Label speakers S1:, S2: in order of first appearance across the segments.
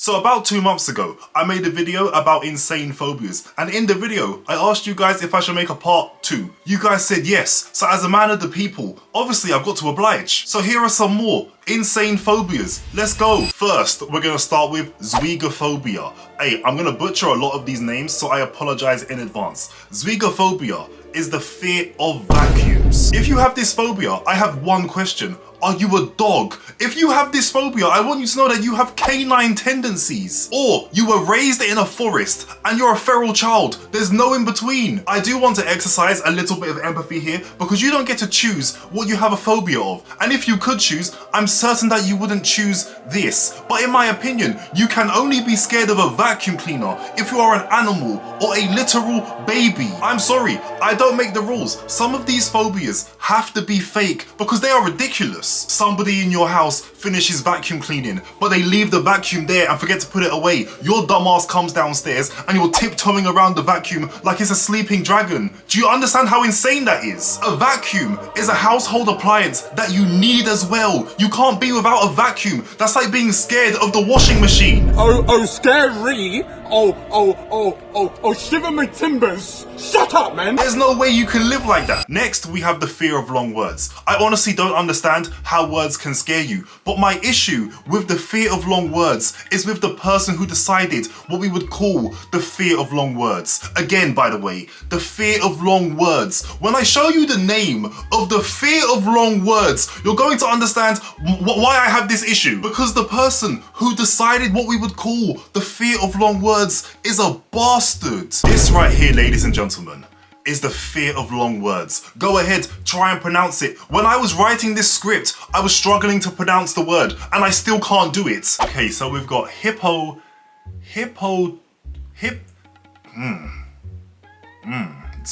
S1: So about 2 months ago, I made a video about insane phobias, and in the video, I asked you guys if I should make a part 2. You guys said yes, so as a man of the people, obviously I've got to oblige. So here are some more insane phobias. Let's go. First, we're gonna start with zwigophobia. Hey, I'm gonna butcher a lot of these names, so I apologize in advance. Zwigophobia is the fear of vacuums. If you have this phobia, I have one question. Are you a dog? If you have this phobia, I want you to know that you have canine tendencies. Or you were raised in a forest and you're a feral child. There's no in between. I do want to exercise a little bit of empathy here because you don't get to choose what you have a phobia of. And if you could choose, I'm certain that you wouldn't choose this. But in my opinion, you can only be scared of a vacuum cleaner if you are an animal or a literal baby. I'm sorry, I don't make the rules. Some of these phobias have to be fake because they are ridiculous. Somebody in your house finishes vacuum cleaning, but they leave the vacuum there and forget to put it away. Your dumbass comes downstairs and you're tiptoeing around the vacuum like it's a sleeping dragon. Do you understand how insane that is? A vacuum is a household appliance that you need as well. You can't be without a vacuum. That's like being scared of the washing machine.
S2: Oh, scary. Oh, shiver my timbers. Shut up, man.
S1: There's no way you can live like that. Next, we have the fear of long words. I honestly don't understand how words can scare you, but my issue with the fear of long words is with the person who decided what we would call the fear of long words. Again, by the way, the fear of long words. When I show you the name of the fear of long words, you're going to understand why I have this issue. Because the person who decided what we would call the fear of long words is a bastard. This right here, ladies and gentlemen, is the fear of long words. Go ahead, try and pronounce it. When I was writing this script, I was struggling to pronounce the word, and I still can't do it. Okay, so we've got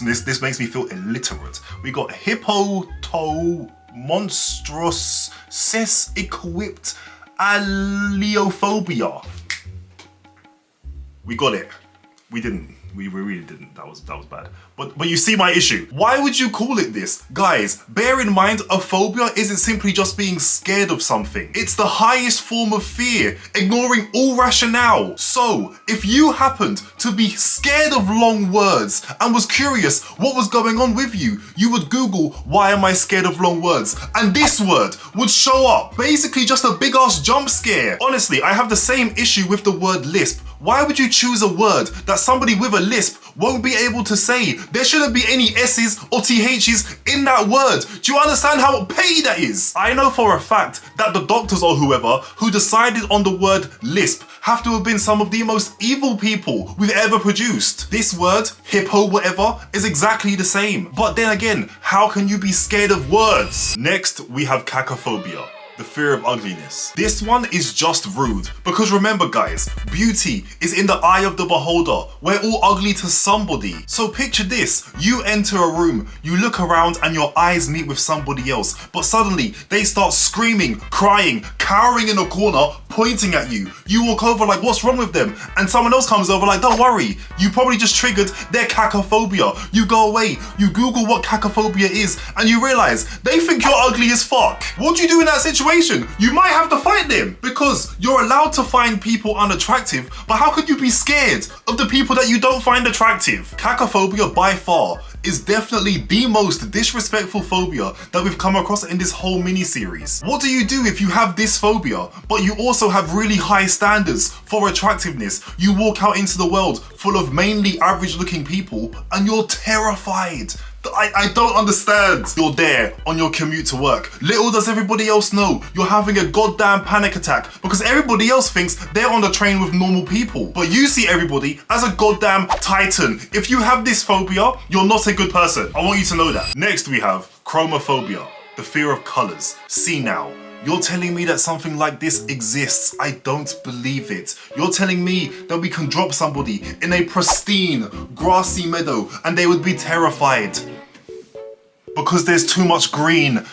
S1: This makes me feel illiterate. We got monstrous equipped aliophobia. We got it. We didn't. We really didn't. That was bad. But you see my issue. Why would you call it this? Guys, bear in mind, a phobia isn't simply just being scared of something. It's the highest form of fear, ignoring all rationale. So, if you happened to be scared of long words and was curious what was going on with you, you would Google, why am I scared of long words? And this word would show up. Basically just a big ass jump scare. Honestly, I have the same issue with the word lisp. Why would you choose a word that somebody with a lisp won't be able to say? There shouldn't be any S's or TH's in that word. Do you understand how petty that is? I know for a fact that the doctors or whoever who decided on the word lisp have to have been some of the most evil people we've ever produced. This word, hippo whatever, is exactly the same. But then again, how can you be scared of words? Next, we have cacophobia. The fear of ugliness. This one is just rude, because remember guys, beauty is in the eye of the beholder. We're all ugly to somebody. So picture this, you enter a room, you look around and your eyes meet with somebody else, but suddenly they start screaming, crying, cowering in a corner, pointing at you. You walk over like, what's wrong with them? And someone else comes over like, don't worry, you probably just triggered their cacophobia. You go away, you Google what cacophobia is, and you realize they think you're ugly as fuck. What do you do in that situation? You might have to fight them because you're allowed to find people unattractive, but how could you be scared of the people that you don't find attractive? Cacophobia by far is definitely the most disrespectful phobia that we've come across in this whole mini-series. What do you do if you have this phobia, but you also have really high standards for attractiveness? You walk out into the world full of mainly average-looking people and you're terrified. I don't understand. You're there on your commute to work. Little does everybody else know, you're having a goddamn panic attack because everybody else thinks they're on the train with normal people. But you see everybody as a goddamn titan. If you have this phobia, you're not a good person. I want you to know that. Next we have chromophobia, the fear of colors. See now, you're telling me that something like this exists. I don't believe it. You're telling me that we can drop somebody in a pristine, grassy meadow and they would be terrified because there's too much green.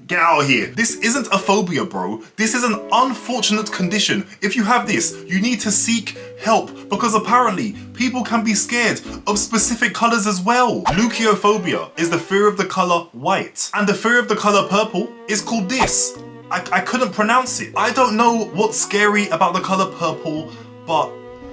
S1: Get out of here. This isn't a phobia, bro. This is an unfortunate condition. If you have this, you need to seek help because apparently people can be scared of specific colors as well. Leukophobia is the fear of the color white, and the fear of the color purple is called this. I couldn't pronounce it. I don't know what's scary about the color purple, but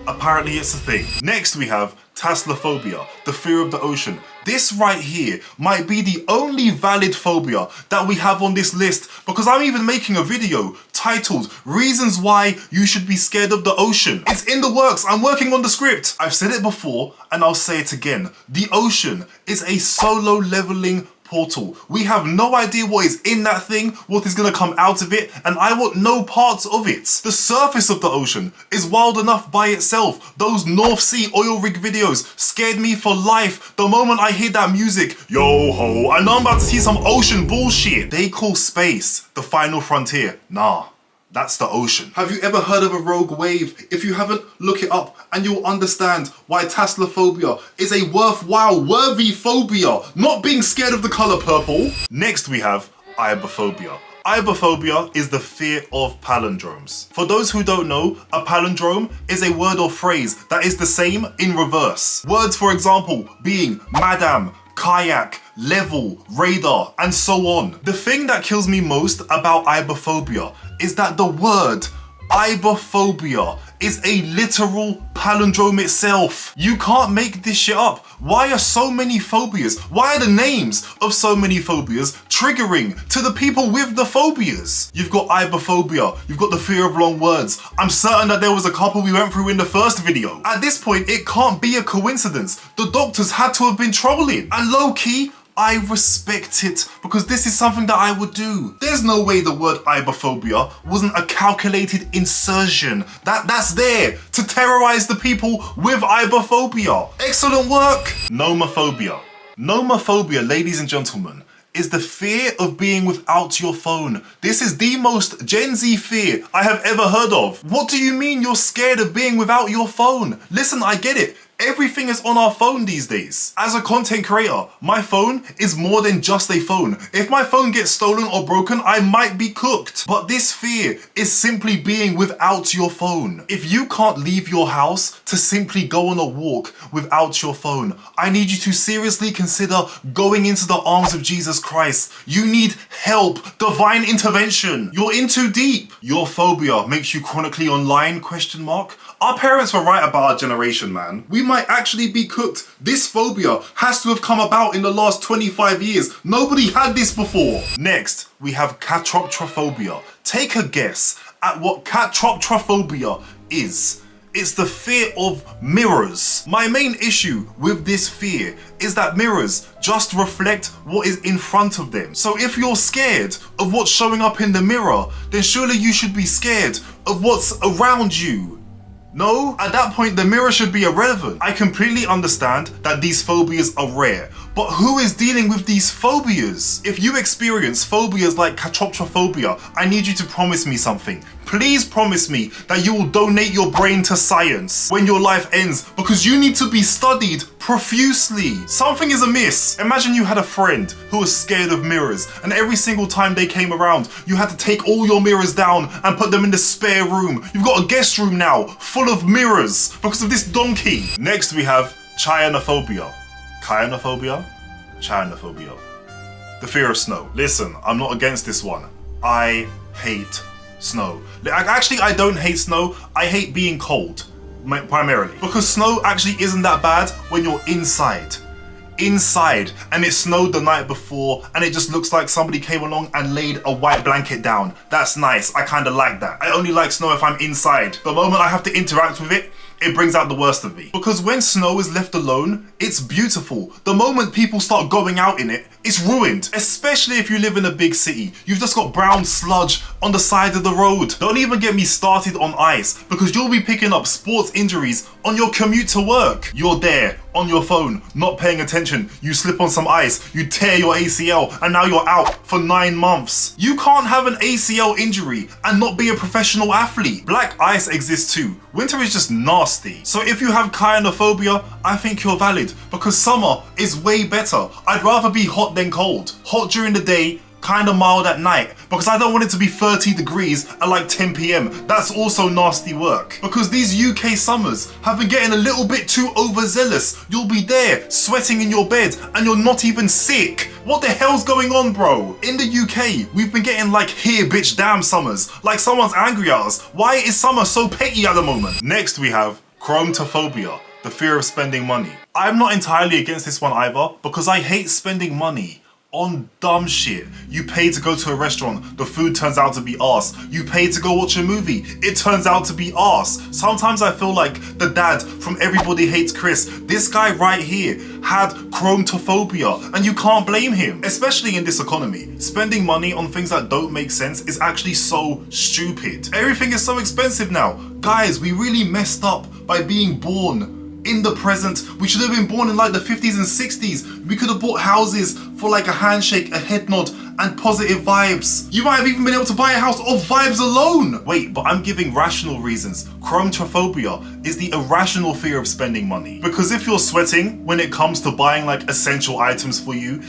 S1: apparently it's a thing. Next we have Thalassophobia, the fear of the ocean. This right here might be the only valid phobia that we have on this list, because I'm even making a video titled Reasons Why You Should Be Scared of the Ocean. It's in the works, I'm working on the script. I've said it before and I'll say it again. The ocean is a solo leveling portal. We have no idea what is in that thing, what is gonna come out of it, and I want no parts of it. The surface of the ocean is wild enough by itself. Those North Sea oil rig videos scared me for life. The moment I hear that music, yo ho, I know I'm about to see some ocean bullshit. They call space the final frontier. Nah. That's the ocean. Have you ever heard of a rogue wave? If you haven't, look it up and you'll understand why Thalassophobia is a worthy phobia, not being scared of the color purple. Next we have Ibophobia. Ibophobia is the fear of palindromes. For those who don't know, a palindrome is a word or phrase that is the same in reverse. Words, for example, being madam, kayak, level, radar, and so on. The thing that kills me most about ibophobia is that the word ibophobia is a literal palindrome itself. You can't make this shit up. Why are so many phobias? Why are the names of so many phobias triggering to the people with the phobias? You've got ibophobia, you've got the fear of long words. I'm certain that there was a couple we went through in the first video. At this point, it can't be a coincidence. The doctors had to have been trolling. And low key, I respect it, because this is something that I would do. There's no way the word ibophobia wasn't a calculated insertion that's there to terrorize the people with ibophobia. Excellent work. Nomophobia. Nomophobia, ladies and gentlemen, is the fear of being without your phone. This is the most Gen Z fear I have ever heard of. What do you mean you're scared of being without your phone? Listen, I get it. Everything is on our phone these days. As a content creator, my phone is more than just a phone. If my phone gets stolen or broken, I might be cooked. But this fear is simply being without your phone. If you can't leave your house to simply go on a walk without your phone, I need you to seriously consider going into the arms of Jesus Christ. You need help, divine intervention. You're in too deep. Your phobia makes you chronically online, ? Our parents were right about our generation, man. We might actually be cooked. This phobia has to have come about in the last 25 years. Nobody had this before. Next, we have catroptrophobia. Take a guess at what catroptrophobia is. It's the fear of mirrors. My main issue with this fear is that mirrors just reflect what is in front of them. So if you're scared of what's showing up in the mirror, then surely you should be scared of what's around you. No, at that point the mirror should be irrelevant. I completely understand that these phobias are rare, but who is dealing with these phobias? If you experience phobias like catroptrophobia, I need you to promise me something. Please promise me that you will donate your brain to science when your life ends, because you need to be studied profusely. Something is amiss. Imagine you had a friend who was scared of mirrors, and every single time they came around, you had to take all your mirrors down and put them in the spare room. You've got a guest room now full of mirrors because of this donkey. Next we have cyanophobia. Cyanophobia? Cyanophobia. The fear of snow. Listen, I'm not against this one. I hate snow. Actually, I don't hate snow. I hate being cold, primarily. Because snow actually isn't that bad when you're inside. And it snowed the night before and it just looks like somebody came along and laid a white blanket down. That's nice. I kind of like that. I only like snow if I'm inside. The moment I have to interact with it, it brings out the worst of me. Because when snow is left alone, it's beautiful. The moment people start going out in it, it's ruined. Especially if you live in a big city. You've just got brown sludge on the side of the road. Don't even get me started on ice, because you'll be picking up sports injuries on your commute to work. You're there on your phone, not paying attention. You slip on some ice, you tear your ACL, and now you're out for 9 months. You can't have an ACL injury and not be a professional athlete. Black ice exists too. Winter is just nasty. So if you have cyanophobia, I think you're valid, because summer is way better. I'd rather be hot than cold. Hot during the day, kind of mild at night, because I don't want it to be 30 degrees at like 10 p.m. That's also nasty work. Because these UK summers have been getting a little bit too overzealous. You'll be there sweating in your bed and you're not even sick, What the hell's going on, bro? In the UK, we've been getting like here bitch damn summers. Like someone's angry at us. Why is summer so petty at the moment? Next we have chromophobia, the fear of spending money. I'm not entirely against this one either because I hate spending money on dumb shit. You pay to go to a restaurant, the food turns out to be arse. You pay to go watch a movie, it turns out to be arse. Sometimes I feel like the dad from Everybody Hates Chris. This guy right here had chromophobia and you can't blame him. Especially in this economy, spending money on things that don't make sense is actually so stupid. Everything is so expensive now. Guys, we really messed up by being born in the present. We should have been born in like the 50s and 60s. We could have bought houses for like a handshake, a head nod, and positive vibes. You might have even been able to buy a house off vibes alone. Wait, but I'm giving rational reasons. Chromophobia is the irrational fear of spending money. Because if you're sweating when it comes to buying like essential items for you,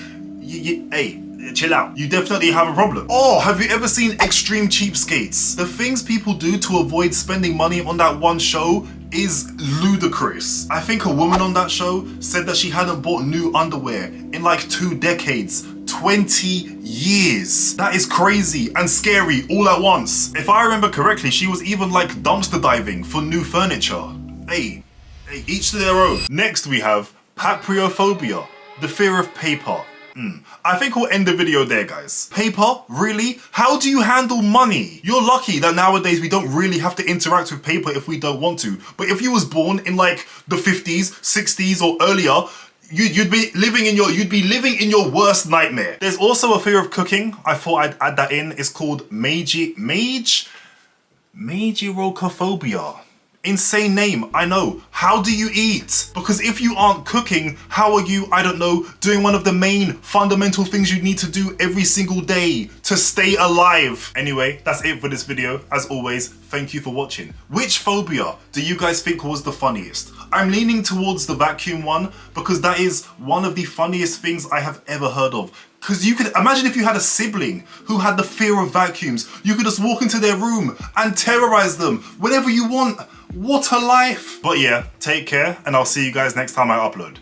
S1: hey, chill out. You definitely have a problem. Oh, have you ever seen Extreme Cheapskates? The things people do to avoid spending money on that one show is ludicrous. I think a woman on that show said that she hadn't bought new underwear in like 2 decades. 20 years. That is crazy and scary all at once. If I remember correctly, she was even like dumpster diving for new furniture. Hey, each to their own. Next we have patriophobia, the fear of paper. I think we'll end the video there, guys. Paper? Really? How do you handle money? You're lucky that nowadays we don't really have to interact with paper if we don't want to. But if you was born in like the 50s, 60s or earlier, you'd be living in your worst nightmare. There's also a fear of cooking. I thought I'd add that in. It's called Magirocophobia. Insane name, I know. How do you eat? Because if you aren't cooking, how are you, I don't know, doing one of the main fundamental things you need to do every single day to stay alive? Anyway, that's it for this video. As always, thank you for watching. Which phobia do you guys think was the funniest? I'm leaning towards the vacuum one because that is one of the funniest things I have ever heard of. Because you could imagine if you had a sibling who had the fear of vacuums, you could just walk into their room and terrorize them whenever you want. What a life! But yeah, take care and I'll see you guys next time I upload.